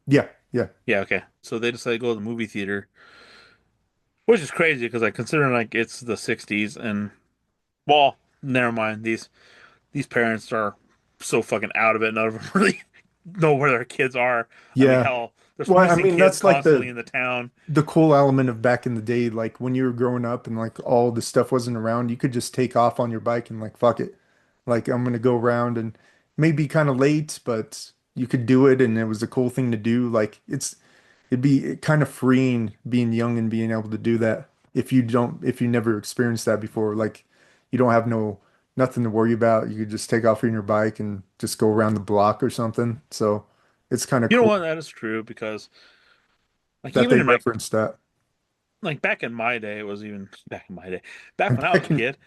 Speaker 1: Yeah, yeah.
Speaker 2: Yeah, okay. So they decided to go to the movie theater, which is crazy because like considering like it's the '60s and well, never mind. These parents are so fucking out of it. None of them really know where their kids are. I mean,
Speaker 1: Yeah.
Speaker 2: hell, there's
Speaker 1: Well, I
Speaker 2: missing
Speaker 1: mean,
Speaker 2: kids
Speaker 1: that's like
Speaker 2: constantly in the town.
Speaker 1: the cool element of back in the day, like when you were growing up and like all the stuff wasn't around, you could just take off on your bike and like fuck it. Like I'm gonna go around and maybe kind of late, but you could do it and it was a cool thing to do. Like it'd be kind of freeing being young and being able to do that if you never experienced that before. Like you don't have nothing to worry about. You could just take off on your bike and just go around the block or something. So it's kind of
Speaker 2: You know
Speaker 1: cool
Speaker 2: what? That is true because like
Speaker 1: that
Speaker 2: even
Speaker 1: they
Speaker 2: in
Speaker 1: referenced that.
Speaker 2: like back in my day, it was even back in my day, back
Speaker 1: And
Speaker 2: when I was a kid.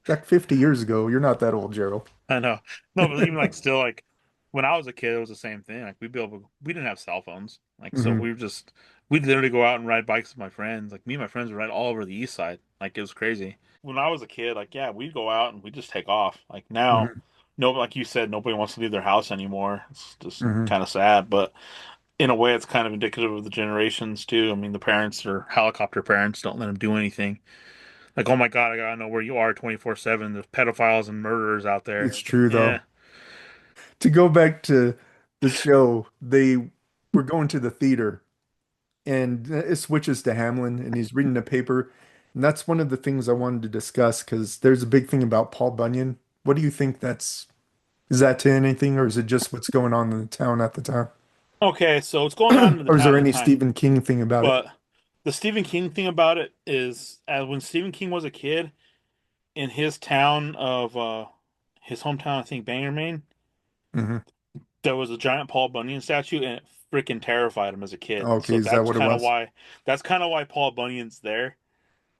Speaker 1: back 50 years ago, you're not that old, Gerald.
Speaker 2: I know. No, but even like still like when I was a kid, it was the same thing. Like we didn't have cell phones. Like so
Speaker 1: Hmm.
Speaker 2: we'd literally go out and ride bikes with my friends. Like me and my friends would ride all over the east side. Like it was crazy. When I was a kid, like yeah, we'd go out and we'd just take off. Like now,
Speaker 1: Hmm.
Speaker 2: no, like you said, nobody wants to leave their house anymore. It's just
Speaker 1: Hmm.
Speaker 2: kind of sad, but in a way, it's kind of indicative of the generations too. I mean, the parents or helicopter parents don't let them do anything. Like, oh my God, I gotta know where you are 24/7. There's pedophiles and murderers out there.
Speaker 1: It's
Speaker 2: It's like,
Speaker 1: true
Speaker 2: yeah.
Speaker 1: though. To go back to the show, they were going to the theater and it switches to Hamlin and he's reading a paper. And that's one of the things I wanted to discuss because there's a big thing about Paul Bunyan. What do you think is that to anything or is it just what's going on in the town at the time?
Speaker 2: Okay, so what's going on in the
Speaker 1: Or is
Speaker 2: town
Speaker 1: there
Speaker 2: at the
Speaker 1: any
Speaker 2: time?
Speaker 1: Stephen King thing about it?
Speaker 2: But the Stephen King thing about it is, as when Stephen King was a kid in his town of his hometown, I think Bangor, Maine,
Speaker 1: Hmm.
Speaker 2: there was a giant Paul Bunyan statue, and it freaking terrified him as a kid.
Speaker 1: Okay,
Speaker 2: So
Speaker 1: is that what it was?
Speaker 2: that's kind of why Paul Bunyan's there.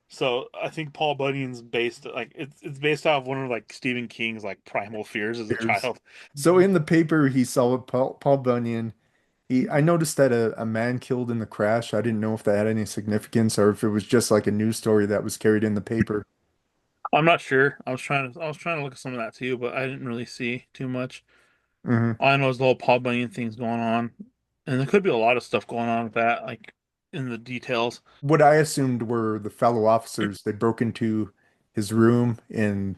Speaker 2: So I think Paul Bunyan's based like it's based off one of like Stephen King's like primal fears as a
Speaker 1: Years.
Speaker 2: child.
Speaker 1: So in the paper, he saw Paul Bunyan. I noticed that a man killed in the crash. I didn't know if that had any significance or if it was just like a news story that was carried in the paper.
Speaker 2: I'm not sure. I was trying to look at some of that too, but I didn't really see too much.
Speaker 1: Hmm.
Speaker 2: All I know is the whole Paul Bunyan thing's going on, and there could be a lot of stuff going on with that, like in the details
Speaker 1: What I assumed were the fellow officers. They broke into his room and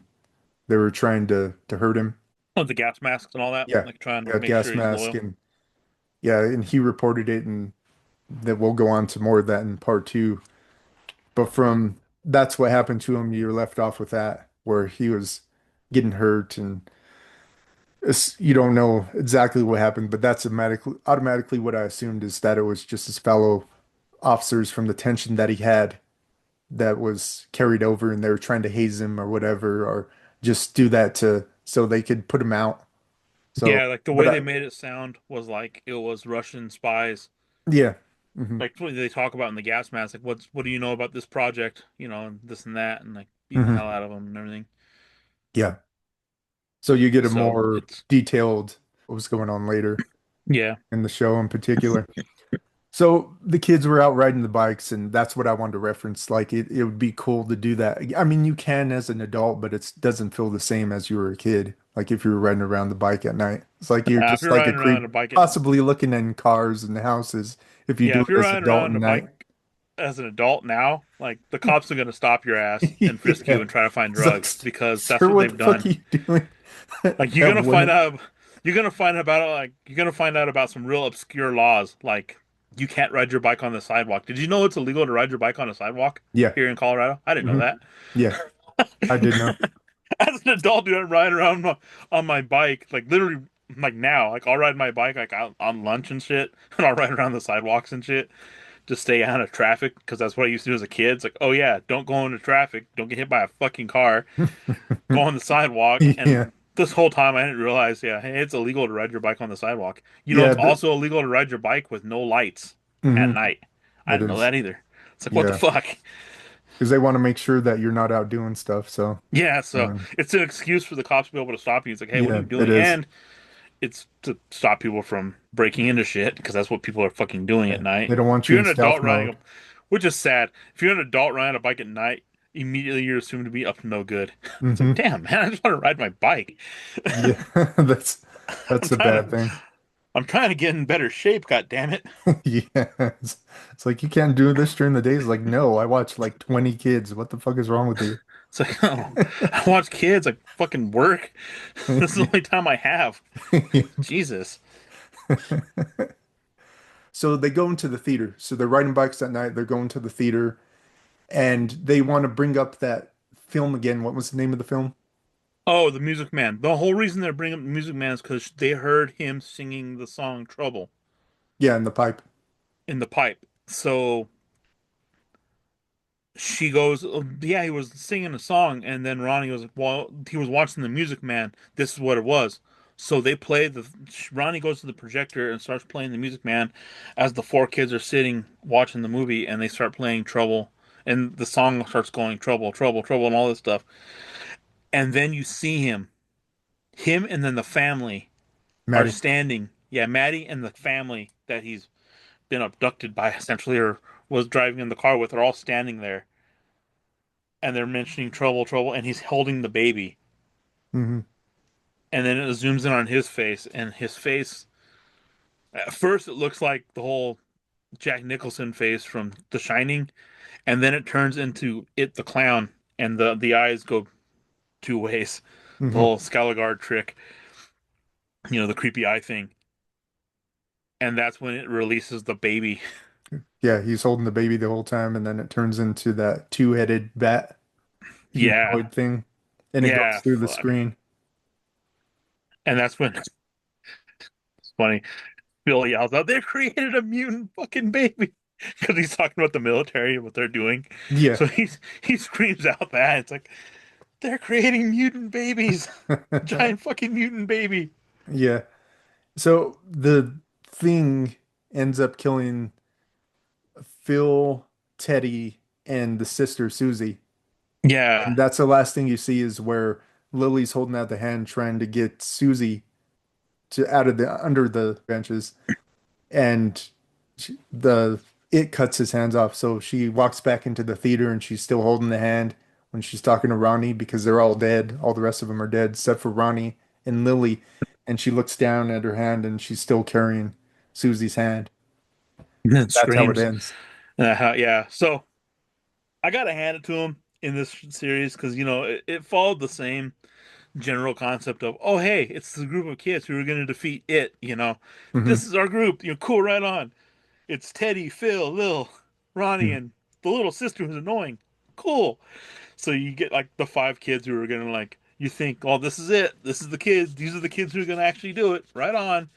Speaker 1: they were trying to hurt him.
Speaker 2: with the gas masks and all that,
Speaker 1: Yeah,
Speaker 2: like trying to
Speaker 1: yeah,
Speaker 2: make
Speaker 1: gas
Speaker 2: sure he's
Speaker 1: mask
Speaker 2: loyal.
Speaker 1: and yeah, and he reported it, and that we'll go on to more of that in part two. But from that's what happened to him. You're left off with that where he was getting hurt and you don't know exactly what happened, but that's automatically what I assumed is that it was just his fellow officers from the tension that he had that was carried over and they were trying to haze him or whatever, or just do that to so they could put him out. So,
Speaker 2: Yeah, like the
Speaker 1: but
Speaker 2: way they made it sound was like it was Russian spies.
Speaker 1: yeah. Hmm.
Speaker 2: Like what they talk about in the gas mask, like what do you know about this project, you know, and this and that, and like beating the
Speaker 1: Hmm.
Speaker 2: hell out of them and everything.
Speaker 1: Yeah. So you get a
Speaker 2: So
Speaker 1: more
Speaker 2: it's
Speaker 1: detailed what was going on later
Speaker 2: yeah,
Speaker 1: in the show in particular. So the kids were out riding the bikes, and that's what I wanted to reference. Like it would be cool to do that. I mean, you can as an adult, but it doesn't feel the same as you were a kid. Like if you were riding around the bike at night, it's like you're
Speaker 2: if
Speaker 1: just
Speaker 2: you're
Speaker 1: like a
Speaker 2: riding around
Speaker 1: creep,
Speaker 2: a bike at
Speaker 1: possibly looking in cars and houses if you
Speaker 2: yeah,
Speaker 1: do
Speaker 2: if
Speaker 1: it
Speaker 2: you're
Speaker 1: as an
Speaker 2: riding
Speaker 1: adult
Speaker 2: around
Speaker 1: at
Speaker 2: a
Speaker 1: night.
Speaker 2: bike as an adult now, like the cops are gonna stop your ass and frisk you
Speaker 1: Yeah,
Speaker 2: and try to find
Speaker 1: it's like,
Speaker 2: drugs because that's
Speaker 1: sir,
Speaker 2: what
Speaker 1: what
Speaker 2: they've
Speaker 1: the fuck
Speaker 2: done.
Speaker 1: are you doing?
Speaker 2: Like you're
Speaker 1: Yeah,
Speaker 2: gonna find out you're gonna find out about some real obscure laws, like you can't ride your bike on the sidewalk. Did you know it's illegal to ride your bike on a sidewalk
Speaker 1: Yeah.
Speaker 2: here in Colorado? I didn't know
Speaker 1: Hmm.
Speaker 2: that.
Speaker 1: Yeah, I did know.
Speaker 2: As an adult, dude, I'm riding around on my bike, like literally, like now, like I'll ride my bike like out on lunch and shit, and I'll ride around the sidewalks and shit to stay out of traffic because that's what I used to do as a kid. It's like, oh yeah, don't go into traffic, don't get hit by a fucking car, go on the sidewalk.
Speaker 1: Yeah.
Speaker 2: And this whole time, I didn't realize, yeah, hey, it's illegal to ride your bike on the sidewalk. You know,
Speaker 1: Yeah.
Speaker 2: it's also illegal to ride your bike with no lights at
Speaker 1: Hmm.
Speaker 2: night. I
Speaker 1: It
Speaker 2: didn't know
Speaker 1: is.
Speaker 2: that either. It's like, what the
Speaker 1: Yeah.
Speaker 2: fuck?
Speaker 1: Because they want to make sure that you're not out doing stuff. So,
Speaker 2: Yeah, so
Speaker 1: um,
Speaker 2: it's an excuse for the cops to be able to stop you. It's like, hey, what are
Speaker 1: yeah,
Speaker 2: you
Speaker 1: it
Speaker 2: doing?
Speaker 1: is.
Speaker 2: And it's to stop people from breaking into shit because that's what people are fucking doing at
Speaker 1: Yeah.
Speaker 2: night.
Speaker 1: They don't want
Speaker 2: If
Speaker 1: you
Speaker 2: you're
Speaker 1: in
Speaker 2: an adult
Speaker 1: stealth
Speaker 2: riding
Speaker 1: mode.
Speaker 2: a, which is sad. If you're an adult riding a bike at night, immediately you're assumed to be up to no good. It's like,
Speaker 1: Hmm.
Speaker 2: damn, man, I just want to ride my bike.
Speaker 1: Yeah. That's
Speaker 2: I'm
Speaker 1: that's a
Speaker 2: trying
Speaker 1: bad
Speaker 2: to,
Speaker 1: thing.
Speaker 2: I'm trying to get in better shape. God damn it!
Speaker 1: Yeah. It's like you can't do this during the day. It's like, no, I watch like 20 kids. What the fuck is wrong with you?
Speaker 2: It's like, oh, I watch kids like fucking work. This is the only time I have. Jesus.
Speaker 1: So they go into the theater. So they're riding bikes at night. They're going to the theater and they want to bring up that film again. What was the name of the film?
Speaker 2: Oh, the Music Man. The whole reason they're bringing up the Music Man is because they heard him singing the song "Trouble"
Speaker 1: Yeah, in the pipe.
Speaker 2: in the pipe. So she goes, oh, "Yeah, he was singing a song," and then Ronnie was like, "Well, he was watching the Music Man. This is what it was." So they play the. Ronnie goes to the projector and starts playing the Music Man, as the four kids are sitting watching the movie, and they start playing "Trouble," and the song starts going "Trouble, Trouble, Trouble," and all this stuff. And then you see him, and then the family are
Speaker 1: Maddie.
Speaker 2: standing. Yeah, Maddie and the family that he's been abducted by, essentially, or was driving in the car with, are all standing there, and they're mentioning trouble, trouble, and he's holding the baby.
Speaker 1: Hmm.
Speaker 2: And then it zooms in on his face, and his face, at first, it looks like the whole Jack Nicholson face from The Shining, and then it turns into It the Clown, and the eyes go two ways. The
Speaker 1: Hmm.
Speaker 2: whole Skaligard trick, the creepy eye thing. And that's when it releases the baby.
Speaker 1: Yeah, he's holding the baby the whole time, and then it turns into that two-headed bat
Speaker 2: Yeah,
Speaker 1: humanoid thing, and it goes
Speaker 2: yeah,
Speaker 1: through the
Speaker 2: fuck.
Speaker 1: screen.
Speaker 2: And that's when it's funny. Bill yells out, "They've created a mutant fucking baby," because he's talking about the military and what they're doing.
Speaker 1: Yeah.
Speaker 2: So he screams out that it's like they're creating mutant babies, giant fucking mutant baby.
Speaker 1: Yeah. So the thing ends up killing Phil, Teddy, and the sister Susie.
Speaker 2: Yeah,
Speaker 1: And that's the last thing you see is where Lily's holding out the hand trying to get Susie to out of the under the benches, and the it cuts his hands off. So she walks back into the theater and she's still holding the hand when she's talking to Ronnie because they're all dead. All the rest of them are dead except for Ronnie and Lily. And she looks down at her hand and she's still carrying Susie's hand.
Speaker 2: and then
Speaker 1: That's how it
Speaker 2: screams.
Speaker 1: ends.
Speaker 2: Yeah. So I gotta hand it to him in this series because it followed the same general concept of, oh hey, it's the group of kids who are going to defeat it.
Speaker 1: Hmm.
Speaker 2: This is our group. Cool, right on. It's Teddy, Phil, Lil, Ronnie, and the little sister who's annoying. Cool. So you get like the five kids who are gonna, like, you think, oh, this is it. This is the kids. These are the kids who are gonna actually do it. Right on.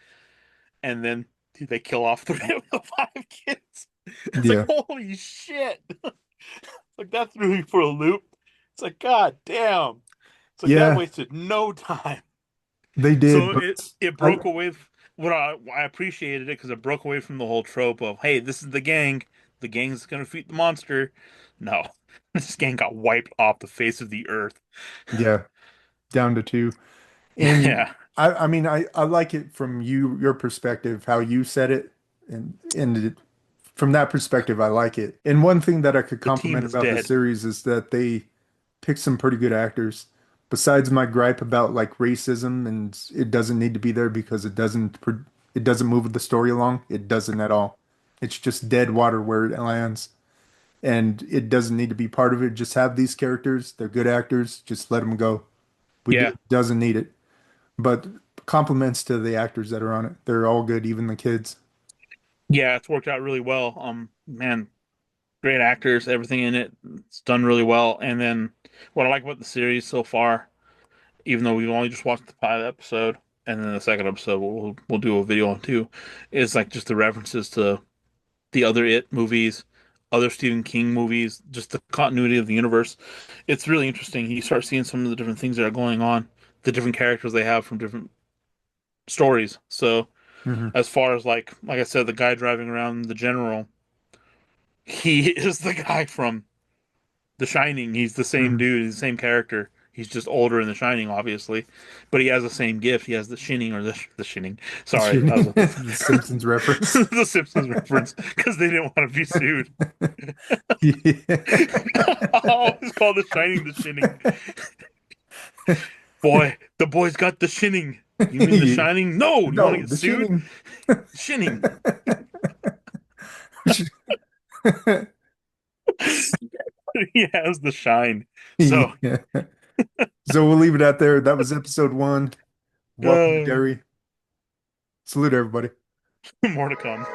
Speaker 2: And then they kill off three of the five kids. It's like,
Speaker 1: Yeah.
Speaker 2: holy shit. Like that threw me for a loop. It's like, god damn. It's like that
Speaker 1: Yeah,
Speaker 2: wasted no time.
Speaker 1: they
Speaker 2: So
Speaker 1: did,
Speaker 2: it
Speaker 1: but
Speaker 2: it
Speaker 1: I
Speaker 2: broke away. What I appreciated it because it broke away from the whole trope of, hey, this is the gang. The gang's gonna defeat the monster. No, this gang got wiped off the face of the earth.
Speaker 1: yeah, down to two. And
Speaker 2: Yeah,
Speaker 1: I mean I like it from your perspective, how you said it, and from that perspective, I like it. And one thing that I could
Speaker 2: the team
Speaker 1: compliment
Speaker 2: is
Speaker 1: about the
Speaker 2: dead.
Speaker 1: series is that they picked some pretty good actors. Besides my gripe about like racism and it doesn't need to be there because it doesn't move the story along. It doesn't at all. It's just dead water where it lands, and it doesn't need to be part of it. Just have these characters. They're good actors. Just let them go.
Speaker 2: Yeah,
Speaker 1: Doesn't need it. But compliments to the actors that are on it. They're all good, even the kids.
Speaker 2: Yeah, it's worked out really well. Man, great actors, everything in it. It's done really well. And then what I like about the series so far, even though we've only just watched the pilot episode, and then the second episode we'll do a video on too, is like just the references to the other It movies, other Stephen King movies, just the continuity of the universe. It's really interesting. You start seeing some of the different things that are going on, the different characters they have from different stories. So
Speaker 1: Hmm.
Speaker 2: as far as like I said, the guy driving around the general, he is the guy from The Shining. He's the same
Speaker 1: Hmm.
Speaker 2: dude, he's the same character. He's just older in The Shining, obviously, but he has the same gift. He has the shinning or the shinning. Sorry, that was
Speaker 1: The Simpsons reference.
Speaker 2: the Simpsons reference because they didn't want to be sued. I always call The Shining the shinning. Boy, the boy's got the shinning. You mean The
Speaker 1: Yeah.
Speaker 2: Shining? No, you want to
Speaker 1: No,
Speaker 2: get
Speaker 1: the
Speaker 2: sued?
Speaker 1: shitting.
Speaker 2: Shinning. He has the shine. So,
Speaker 1: Yeah. So we'll leave it out there. That was episode one. Welcome to
Speaker 2: uh,
Speaker 1: Derry. Salute everybody.
Speaker 2: more to come.